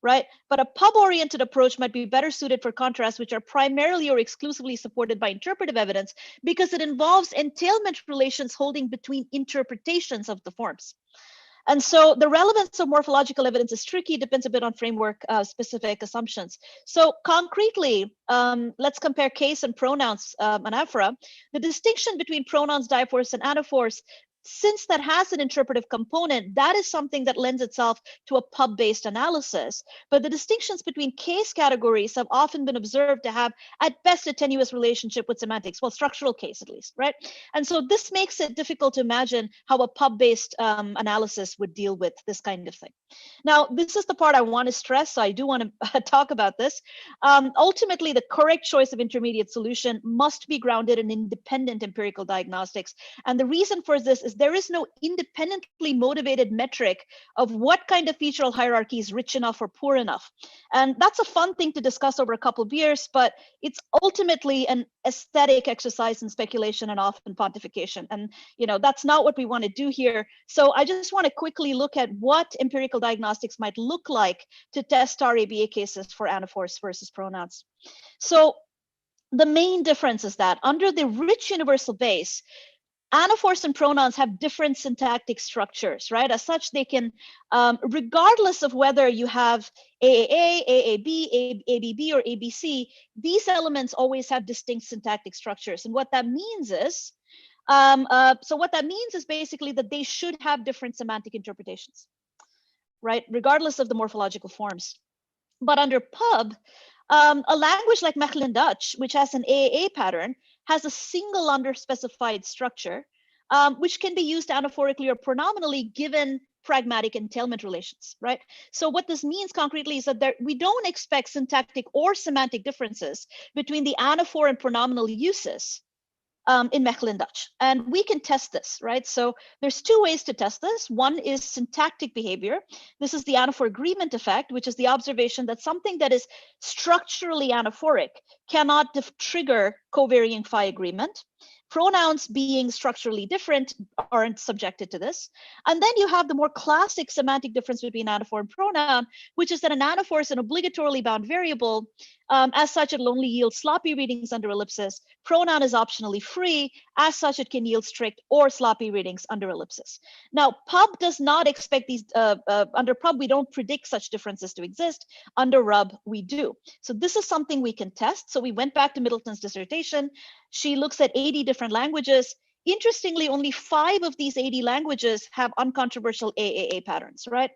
right? But a PUB-oriented approach might be better suited for contrasts which are primarily or exclusively supported by interpretive evidence because it involves entailment relations holding between interpretations of the forms. And so the relevance of morphological evidence is tricky, depends a bit on framework specific assumptions. So concretely, let's compare case and pronouns anaphora. The distinction between pronouns, diaphors, and anaphors since that has an interpretive component, that is something that lends itself to a pub-based analysis. But the distinctions between case categories have often been observed to have, at best, a tenuous relationship with semantics, well, structural case at least, right? And so this makes it difficult to imagine how a pub-based analysis would deal with this kind of thing. Now, this is the part I want to stress, so I do want to talk about this. Ultimately, the correct choice of intermediate solution must be grounded in independent empirical diagnostics. And the reason for this is there is no independently motivated metric of what kind of featural hierarchy is rich enough or poor enough. And that's a fun thing to discuss over a couple of years, but it's ultimately an aesthetic exercise in speculation and often pontification. And that's not what we want to do here. So I just want to quickly look at what empirical diagnostics might look like to test our ABA cases for anaphors versus pronouns. So the main difference is that under the rich universal base, anaphors and pronouns have different syntactic structures, right? As such, they can, regardless of whether you have AAA, AAB, ABB, or ABC, these elements always have distinct syntactic structures. And what that means is, basically that they should have different semantic interpretations, right? Regardless of the morphological forms. But under pub, a language like McFadden Dutch, which has an AAA pattern, has a single underspecified structure, which can be used anaphorically or pronominally given pragmatic entailment relations, right? So what this means concretely is that we don't expect syntactic or semantic differences between the anaphor and pronominal uses in McFadden Dutch. And we can test this, right? So there's two ways to test this. One is syntactic behavior. This is the anaphor agreement effect, which is the observation that something that is structurally anaphoric cannot trigger covariant phi agreement. Pronouns being structurally different aren't subjected to this. And then you have the more classic semantic difference between anaphor and pronoun, which is that an anaphor is an obligatorily bound variable. As such, it'll only yield sloppy readings under ellipsis. Pronoun is optionally free. As such, it can yield strict or sloppy readings under ellipsis. Now, pub does not expect these, under pub, we don't predict such differences to exist. Under rub, we do. So this is something we can test. So we went back to Middleton's dissertation. She looks at 80 different languages. Interestingly, only 5 of these 80 languages have uncontroversial AAA patterns, right?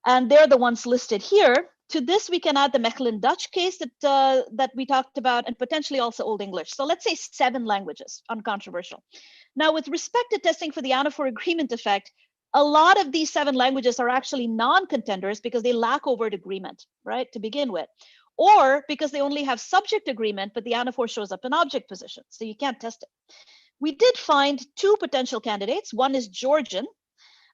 And they're the ones listed here. To this, we can add the McFadden Dutch case that we talked about, and potentially also Old English. So let's say 7 languages, uncontroversial. Now, with respect to testing for the anaphor agreement effect, a lot of these 7 languages are actually non-contenders because they lack overt agreement, right, to begin with. Or because they only have subject agreement, but the anaphor shows up in object position, so you can't test it. We did find 2 potential candidates. One is Georgian,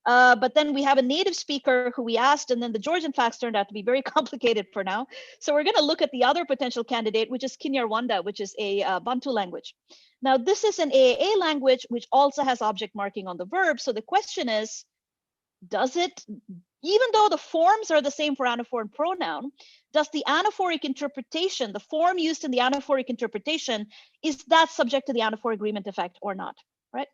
but then we have a native speaker who we asked, and then the Georgian facts turned out to be very complicated for now. So we're going to look at the other potential candidate, which is Kinyarwanda, which is a Bantu language. Now, this is an AAA language, which also has object marking on the verb. So the question is, does it, even though the forms are the same for anaphor and pronoun, does the anaphoric interpretation, the form used in the anaphoric interpretation, is that subject to the anaphor agreement effect or not, right?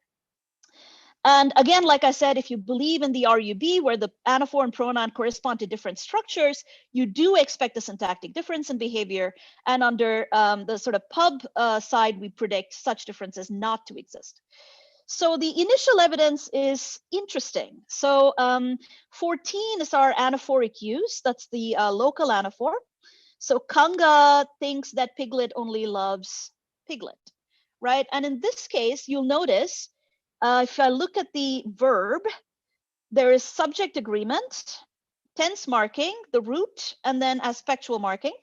And again, like I said, if you believe in the RUB, where the anaphor and pronoun correspond to different structures, you do expect a syntactic difference in behavior. And under the sort of pub side, we predict such differences not to exist. So the initial evidence is interesting. So 14 is our anaphoric use. That's the local anaphor. So Kanga thinks that Piglet only loves Piglet, right? And in this case, you'll notice, if I look at the verb, there is subject agreement, tense marking, the root, and then aspectual marking.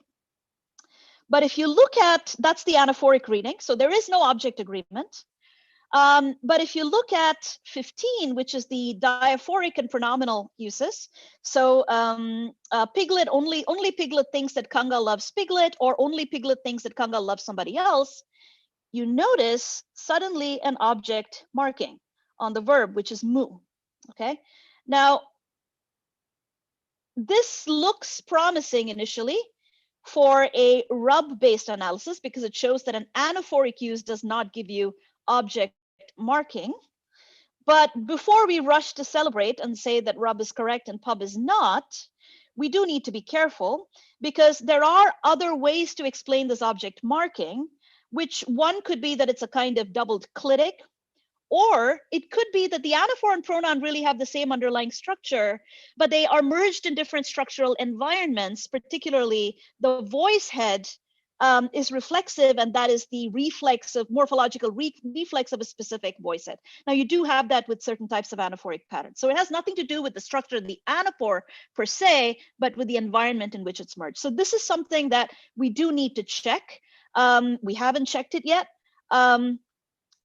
But if you look at, that's the anaphoric reading. So there is no object agreement. But if you look at 15, which is the diaphoric and pronominal uses, so Piglet, only Piglet thinks that Kanga loves Piglet, or only Piglet thinks that Kanga loves somebody else, you notice suddenly an object marking on the verb, which is mu, okay? Now, this looks promising initially for a rub-based analysis because it shows that an anaphoric use does not give you object marking. But before we rush to celebrate and say that rub is correct and pub is not, we do need to be careful because there are other ways to explain this object marking, which one could be that it's a kind of doubled clitic, Or it could be that the anaphor and pronoun really have the same underlying structure, but they are merged in different structural environments, particularly the voice head is reflexive, and that is the morphological reflex of a specific voice head. Now, you do have that with certain types of anaphoric patterns. So it has nothing to do with the structure of the anaphor per se, but with the environment in which it's merged. So this is something that we do need to check. We haven't checked it yet.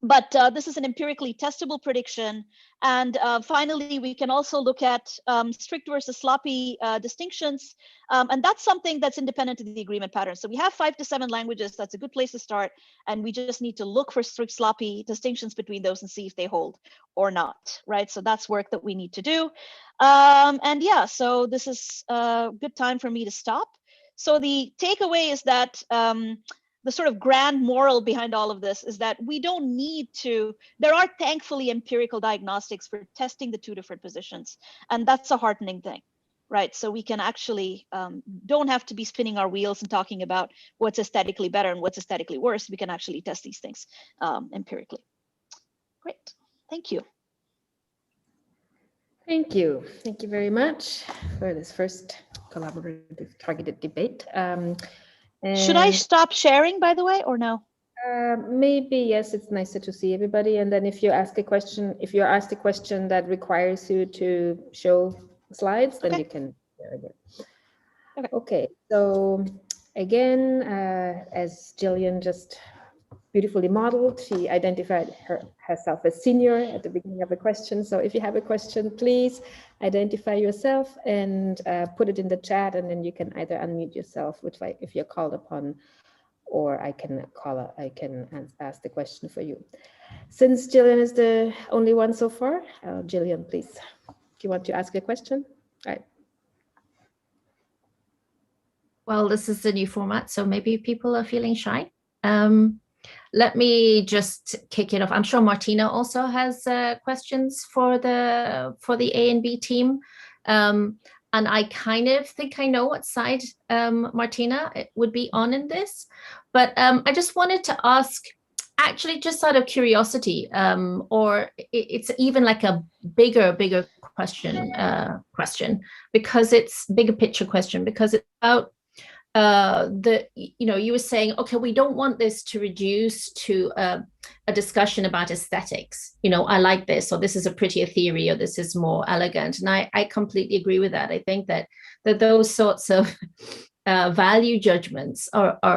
But this is an empirically testable prediction. And finally, we can also look at strict versus sloppy distinctions. And that's something that's independent of the agreement pattern. So we have 5 to 7 languages. That's a good place to start. And we just need to look for strict sloppy distinctions between those and see if they hold or not, right? So that's work that we need to do. And yeah, so this is a good time for me to stop. So the takeaway is that the sort of grand moral behind all of this is that we don't need to, there are thankfully empirical diagnostics for testing the 2 different positions. And that's a heartening thing, right? So we can actually, don't have to be spinning our wheels and talking about what's aesthetically better and what's aesthetically worse. We can actually test these things empirically. Great, thank you. Thank you. Thank you very much for this first collaborative targeted debate. Should I stop sharing, by the way, or no? Maybe, yes, it's nicer to see everybody. And then if you ask a question, if you're asked a question that requires you to show slides, then you can share again. Okay, so again, as Jillian just beautifully modeled, she identified herself as senior at the beginning of the question. So if you have a question, please identify yourself and put it in the chat, and then you can either unmute yourself, which if you're called upon, or I can ask the question for you. Since Jillian is the only one so far, Jillian, please, do you want to ask a question? All right. Well, this is the new format, so maybe people are feeling shy. Let me just kick it off. I'm sure Martina also has questions for the A and B team. And I kind of think I know what side Martina would be on in this. But I just wanted to ask, actually, just out of curiosity, or it's even like a bigger question, because it's bigger picture question, because it's about you were saying, okay, we don't want this to reduce to a discussion about aesthetics. I like this, or this is a prettier theory, or this is more elegant. And I completely agree with that. I think that those sorts of value judgments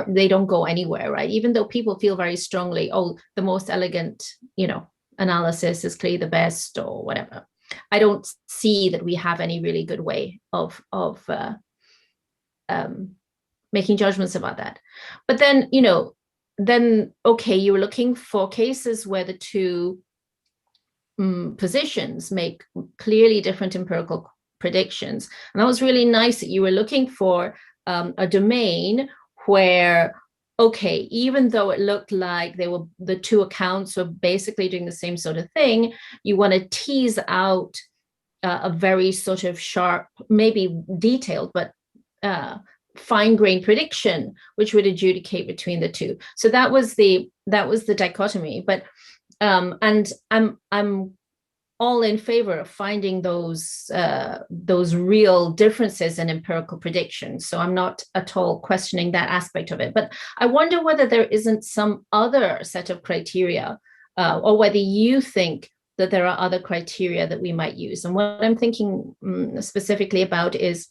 they don't go anywhere, right? Even though people feel very strongly, oh, the most elegant, analysis is clearly the best, or whatever. I don't see that we have any really good way of making judgments about that. But then, okay, you were looking for cases where the 2 positions make clearly different empirical predictions. And that was really nice that you were looking for a domain where, okay, even though it looked like the 2 accounts were basically doing the same sort of thing, you want to tease out a very sort of sharp, maybe detailed, but fine-grained prediction, which would adjudicate between the 2. So that was the dichotomy. But and I'm all in favor of finding those real differences in empirical predictions. So I'm not at all questioning that aspect of it. But I wonder whether there isn't some other set of criteria, or whether you think that there are other criteria that we might use. And what I'm thinking specifically about is,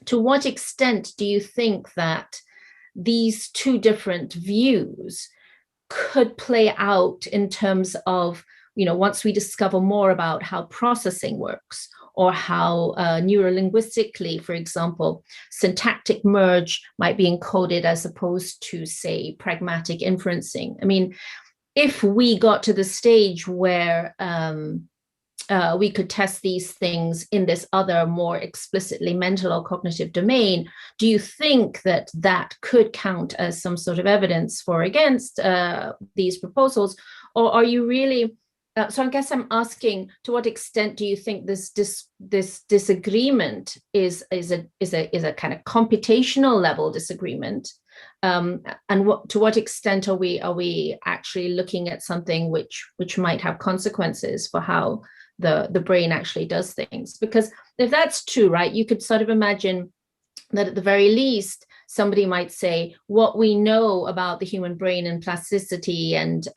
to what extent do you think that these 2 different views could play out in terms of, once we discover more about how processing works, or how neurolinguistically, for example, syntactic merge might be encoded as opposed to, say, pragmatic inferencing? I mean, if we got to the stage where we could test these things in this other, more explicitly mental or cognitive domain, do you think that could count as some sort of evidence for or against these proposals? Or are you really, so I guess I'm asking, to what extent do you think this disagreement is a kind of computational level disagreement, And to what extent are we actually looking at something which might have consequences for how the brain actually does things? Because if that's true, right, you could sort of imagine that at the very least, somebody might say what we know about the human brain and plasticity and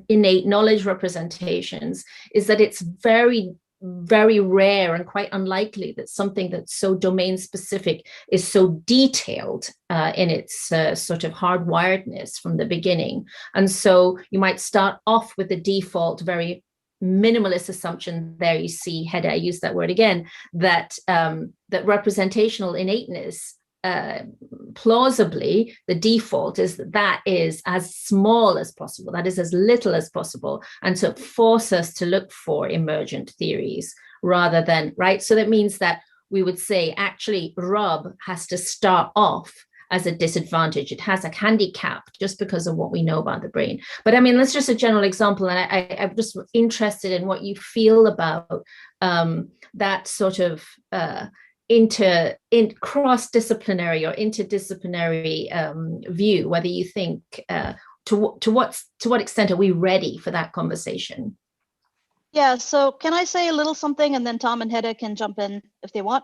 innate knowledge representations is that it's very, very rare and quite unlikely that something that's so domain specific is so detailed in its sort of hardwiredness from the beginning. And so you might start off with the default very minimalist assumption. There you see, Hedda, I use that word again, that that representational innateness, plausibly, the default is that is as small as possible, that is as little as possible, and to force us to look for emergent theories rather than, right? So that means that we would say, actually, Rob has to start off as a disadvantage. It has a handicap just because of what we know about the brain. But I mean, that's just a general example. And I'm just interested in what you feel about that sort of cross-disciplinary or interdisciplinary view, whether you think to what extent are we ready for that conversation? Yeah, so can I say a little something, and then Tom and Hedda can jump in if they want.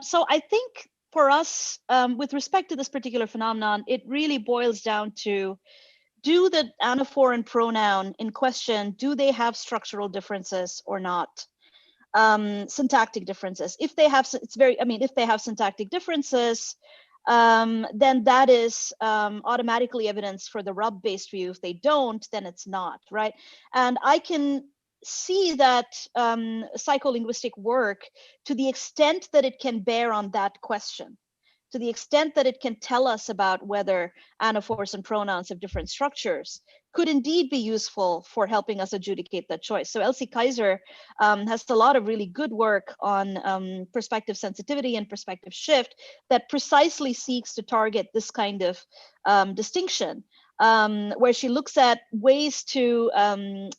So I think for us, with respect to this particular phenomenon, it really boils down to, do the anaphor and pronoun in question, do they have structural differences or not? Syntactic differences. If they have, if they have syntactic differences, then that is automatically evidence for the Rub-based view. If they don't, then it's not, right? And I can see that psycholinguistic work, to the extent that it can bear on that question, to the extent that it can tell us about whether anaphors and pronouns have different structures, could indeed be useful for helping us adjudicate that choice. So Elsie Kaiser has a lot of really good work on perspective sensitivity and perspective shift that precisely seeks to target this kind of distinction, where she looks at ways to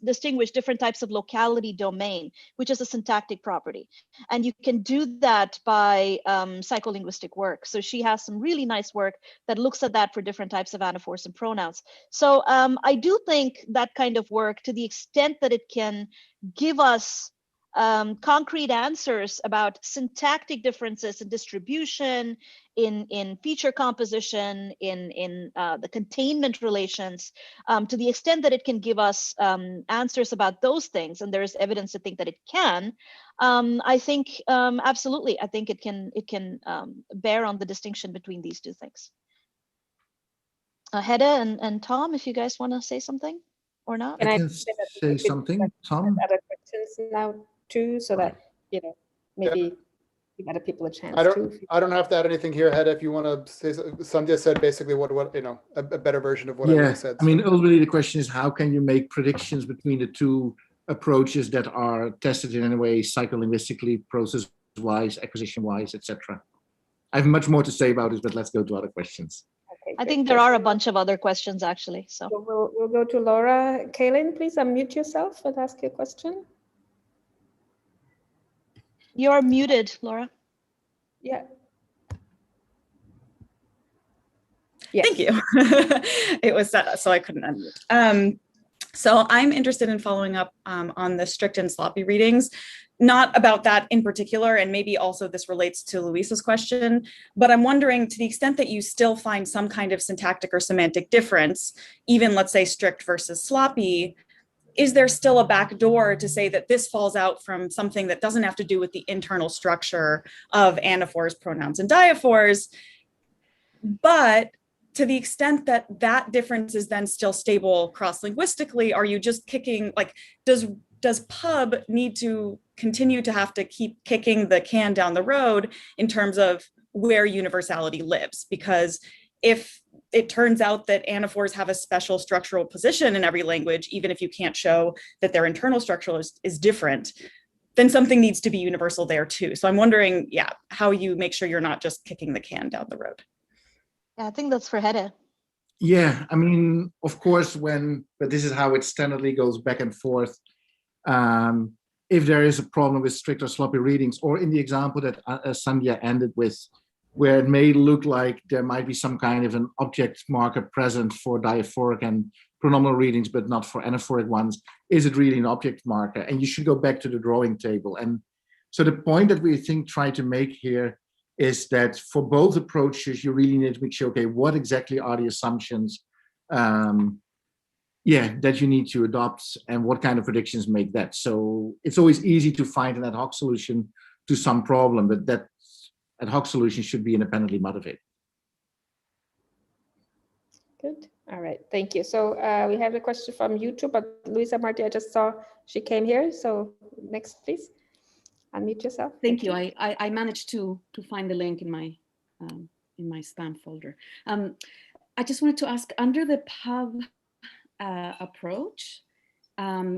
distinguish different types of locality domain, which is a syntactic property. And you can do that by psycholinguistic work. So she has some really nice work that looks at that for different types of anaphors and pronouns. So I do think that kind of work, to the extent that it can give us concrete answers about syntactic differences in distribution, in feature composition, in the containment relations, to the extent that it can give us answers about those things, and there is evidence to think that it can, I think absolutely, I think it can bear on the distinction between these two things. Hedda and Tom, if you guys want to say something or not. I can say something, Tom. Other questions now too, so that maybe give other people a chance. I don't have to add anything here, Hedda. If you want to say, Sandhya said basically what a better version of what I said. I mean, ultimately the question is, how can you make predictions between the two approaches that are tested in any way, psycholinguistically, process-wise, acquisition-wise, etc. I have much more to say about this, but let's go to other questions. Okay, I think there are a bunch of other questions actually. So we'll go to Laura. Kaylin, please unmute yourself and ask your question. You're muted, Laura. Yeah. Yes. Thank you. It was set so I couldn't unmute. So I'm interested in following up on the strict and sloppy readings, not about that in particular, and maybe also this relates to Luisa's question, but I'm wondering, to the extent that you still find some kind of syntactic or semantic difference, even let's say strict versus sloppy, is there still a back door to say that this falls out from something that doesn't have to do with the internal structure of anaphors, pronouns, and diaphors, but to the extent that that difference is then still stable cross-linguistically, are you just kicking, like, does pub need to continue to have to keep kicking the can down the road in terms of where universality lives? Because if it turns out that anaphors have a special structural position in every language, even if you can't show that their internal structure is different, then something needs to be universal there too. So I'm wondering, how you make sure you're not just kicking the can down the road. Yeah, I think that's for Hedda. Yeah, I mean, of course, but this is how it standardly goes back and forth. If there is a problem with strict or sloppy readings, or in the example that Sandhya ended with, where it may look like there might be some kind of an object marker present for diaphoric and pronominal readings, but not for anaphoric ones. Is it really an object marker? And you should go back to the drawing table. And so the point that we try to make here is that for both approaches, you really need to make sure, okay, what exactly are the assumptions that you need to adopt, and what kind of predictions make that? So it's always easy to find an ad hoc solution to some problem, but that ad hoc solution should be independently motivated. Good. All right. Thank you. So we have a question from YouTube, but Luisa Marti, I just saw she came here. So next, please. Unmute yourself. Thank you. I managed to find the link in my spam folder. I just wanted to ask, under the pub approach,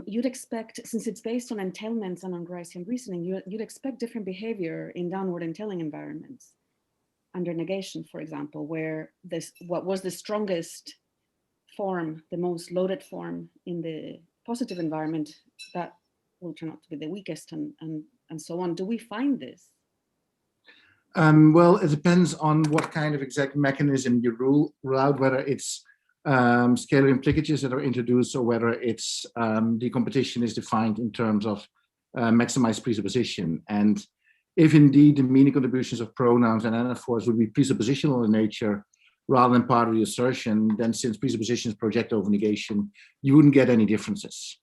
you'd expect, since it's based on entailments and on Gricean reasoning, you'd expect different behavior in downward entailing environments. Under negation, for example, where what was the strongest form, the most loaded form in the positive environment, that will turn out to be the weakest, and so on. Do we find this? Well, it depends on what kind of exact mechanism you rule out, whether it's scalar implicatures that are introduced, or whether it's the competition is defined in terms of maximized presupposition. And if indeed the meaning contributions of pronouns and anaphors would be presuppositional in nature rather than part of the assertion, then since presuppositions project over negation, you wouldn't get any differences.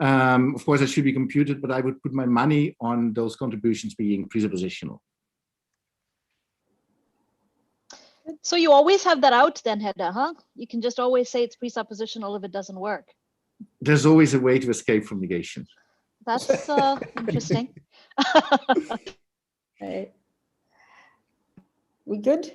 Of course, that should be computed, but I would put my money on those contributions being presuppositional. So you always have that out then, Hedda, huh? You can just always say it's presuppositional if it doesn't work. There's always a way to escape from negation. That's interesting. Okay. We good?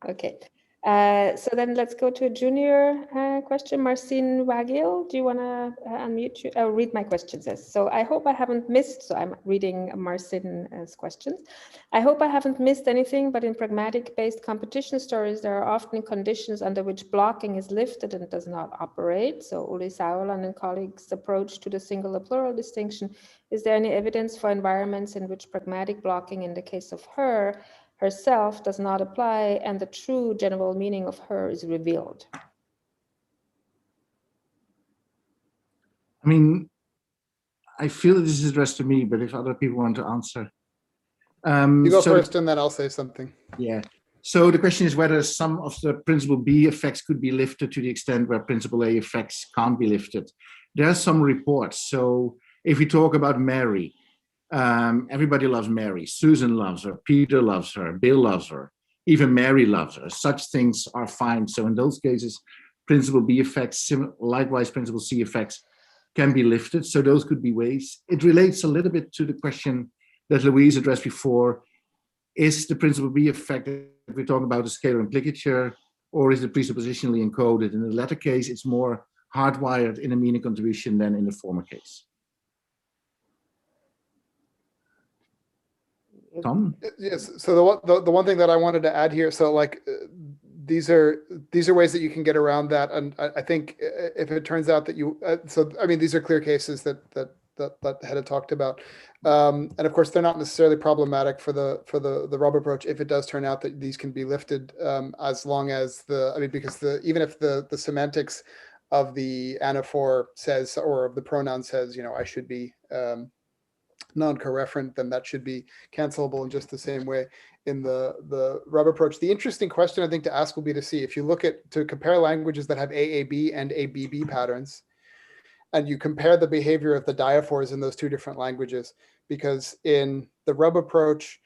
Okay. So then let's go to a junior question. Marcin Wagil, do you want to unmute you? Read my questions. Yes. So I hope I haven't missed, so I'm reading Marcin's questions. I hope I haven't missed anything, but in pragmatic-based competition stories, there are often conditions under which blocking is lifted and does not operate. So Uli Sauerland and colleagues' approach to the singular plural distinction. Is there any evidence for environments in which pragmatic blocking, in the case of herself, does not apply, and the true general meaning of her is revealed? I mean, I feel that this is addressed to me, but if other people want to answer. You go first, and then I'll say something. Yeah. So the question is whether some of the principle B effects could be lifted to the extent where principle A effects can't be lifted. There are some reports. So if we talk about Mary, everybody loves Mary. Susan loves her. Peter loves her. Bill loves her. Even Mary loves her. Such things are fine. So in those cases, principle B effects, likewise principle C effects, can be lifted. So those could be ways. It relates a little bit to the question that Louise addressed before. Is the principle B effect, if we're talking about a scalar implicature, or is it presuppositionally encoded? In the latter case, it's more hardwired in a meaning contribution than in the former case. Tom? Yes. So the one thing that I wanted to add here, so like these are ways that you can get around that, and I think if it turns out that you, so I mean these are clear cases that Hedda talked about, and of course they're not necessarily problematic for the Rob approach if it does turn out that these can be lifted, as long as because even if the semantics of the anaphor says, or of the pronoun says, I should be non-coreferent, then that should be cancelable in just the same way in the Rob approach. The interesting question I think to ask will be to see if you look to compare languages that have AAB and ABB patterns, and you compare the behavior of the diaphors in those two different languages, because in the Rob approach,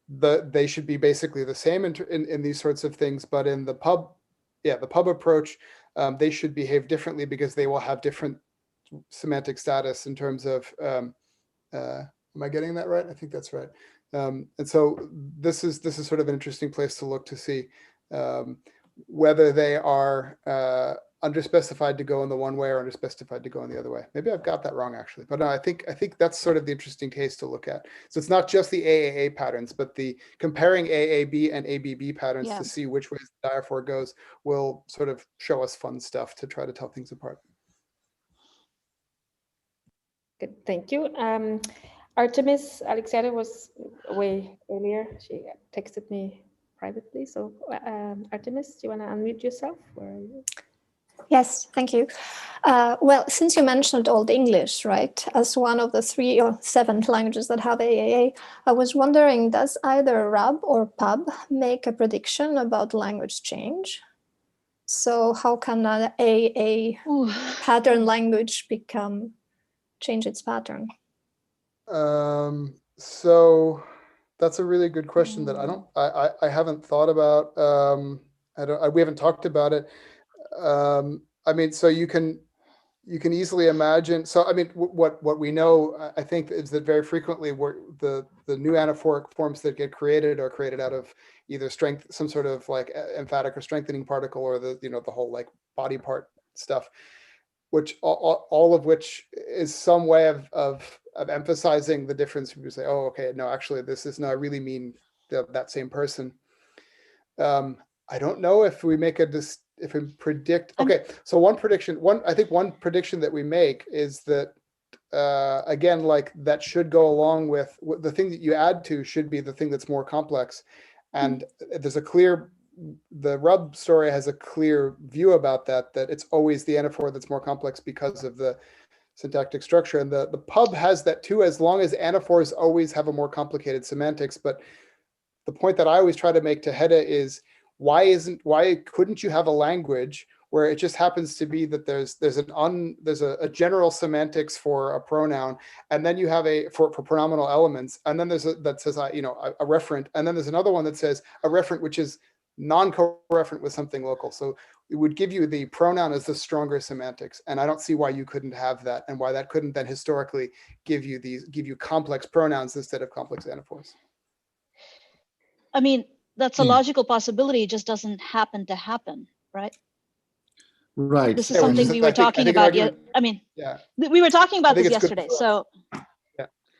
they should be basically the same in these sorts of things, but in the pub approach, they should behave differently because they will have different semantic status in terms of am I getting that right? I think that's right. And so this is sort of an interesting place to look to see whether they are underspecified to go in the one way or underspecified to go in the other way. Maybe I've got that wrong actually, but no, I think that's sort of the interesting case to look at. So it's not just the AAA patterns, but the comparing AAB and ABB patterns to see which ways the diaphor goes will sort of show us fun stuff to try to tell things apart. Good, thank you. Artemis Alexander was away earlier. She texted me privately. So Artemis, do you want to unmute yourself? Or... Yes, thank you. Well, since you mentioned Old English, right, as one of the 3 or 7 languages that have AAA, I was wondering, does either RUB or PUB make a prediction about language change? So how can an AA pattern language change its pattern? So that's a really good question that I haven't thought about. We haven't talked about it. I mean, so you can easily imagine. So I mean, what we know, I think, is that very frequently the new anaphoric forms that get created are created out of either some sort of like emphatic or strengthening particle, or the whole like body part stuff, which all of which is some way of emphasizing the difference. People say, oh, okay, no, actually, this is not really mean that same person. I don't know if we make if we predict. Okay, so one prediction that we make is that again, like that should go along with the thing that you add to should be the thing that's more complex, and there's the RUB story has a clear view about that it's always the anaphor that's more complex because of the syntactic structure, and the PUB has that too, as long as anaphors always have a more complicated semantics. But the point that I always try to make to Hedda is, why couldn't you have a language where it just happens to be that there's a general semantics for a pronoun, and then you have for pronominal elements, and then there's that says a referent, and then there's another one that says a referent which is non-co-referent with something local. So it would give you the pronoun as the stronger semantics, and I don't see why you couldn't have that, and why that couldn't then historically give you complex pronouns instead of complex anaphors. I mean, that's a logical possibility. It just doesn't happen to happen, right? Right. This is something we were talking about. Yeah, I mean, we were talking about this yesterday. So,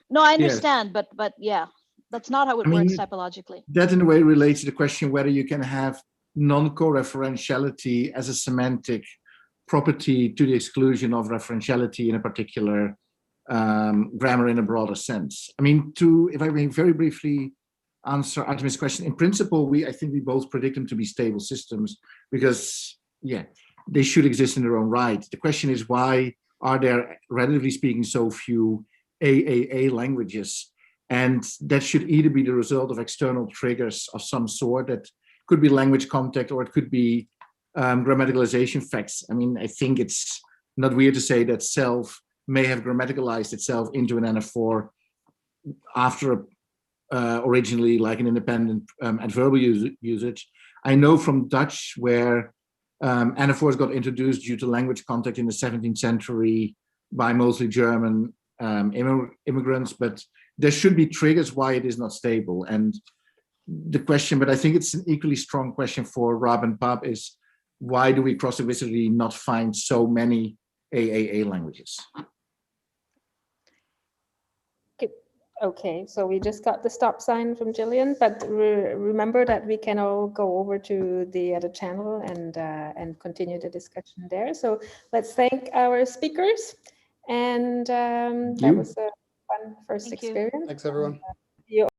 no, I understand, but yeah, that's not how it works typologically. That in a way relates to the question whether you can have non-co-referentiality as a semantic property to the exclusion of referentiality in a particular grammar in a broader sense. I mean, if I may very briefly answer Artemis' question, in principle, I think we both predict them to be stable systems because, they should exist in their own right. The question is, why are there, relatively speaking, so few AAA languages? And that should either be the result of external triggers of some sort, that could be language contact, or it could be grammaticalization facts. I mean, I think it's not weird to say that self may have grammaticalized itself into an anaphor after originally like an independent adverbial usage. I know from Dutch where anaphors got introduced due to language contact in the 17th century by mostly German immigrants, but there should be triggers why it is not stable. And the question, but I think it's an equally strong question for RUB and PUB, is why do we cross-linguistically not find so many AAA languages? Okay, so we just got the stop sign from Gillian, but remember that we can all go over to the other channel and continue the discussion there. So let's thank our speakers, and that was a fun first experience. Thanks, everyone.